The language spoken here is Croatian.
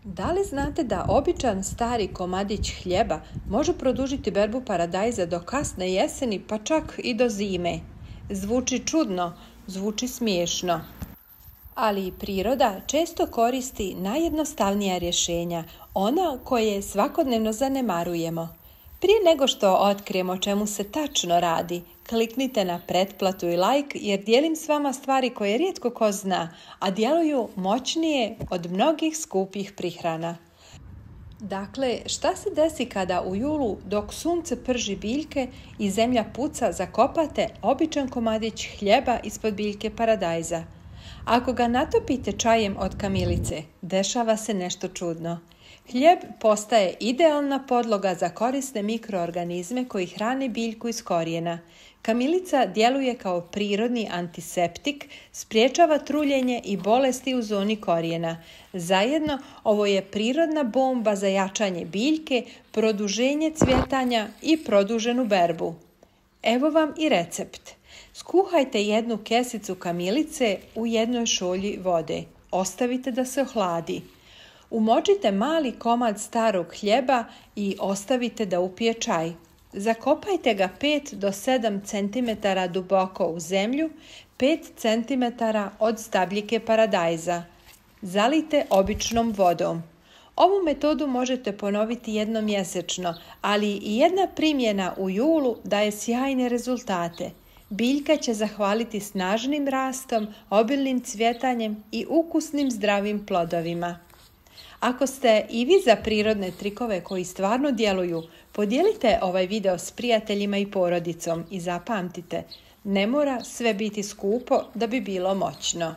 Da li znate da običan stari komadić hljeba može produžiti berbu paradajza do kasne jeseni, pa čak i do zime? Zvuči čudno, zvuči smiješno. Ali priroda često koristi najjednostavnija rješenja, ona koje svakodnevno zanemarujemo. Prije nego što otkrijemo o čemu se tačno radi, kliknite na pretplatu i like jer dijelim s vama stvari koje rijetko ko zna, a djeluju moćnije od mnogih skupih prihrana. Dakle, šta se desi kada u julu, dok sunce prži biljke i zemlja puca, zakopate običan komadić hljeba ispod biljke paradajza? Ako ga natopite čajem od kamilice, dešava se nešto čudno. Hljeb postaje idealna podloga za korisne mikroorganizme koji hrane biljku iz korijena. Kamilica djeluje kao prirodni antiseptik, sprječava truljenje i bolesti u zoni korijena. Zajedno, ovo je prirodna bomba za jačanje biljke, produženje cvjetanja i produženu berbu. Evo vam i recept. Skuhajte jednu kesicu kamilice u jednoj šolji vode. Ostavite da se ohladi. Umočite mali komad starog hljeba i ostavite da upije čaj. Zakopajte ga 5 do 7 cm duboko u zemlju, 5 cm od stabljike paradajza. Zalijte običnom vodom. Ovu metodu možete ponoviti jednom mjesečno, ali i jedna primjena u julu daje sjajne rezultate. Biljka će zahvaliti snažnim rastom, obilnim cvjetanjem i ukusnim zdravim plodovima. Ako ste i vi za prirodne trikove koji stvarno djeluju, podijelite ovaj video s prijateljima i porodicom i zapamtite, ne mora sve biti skupo da bi bilo moćno.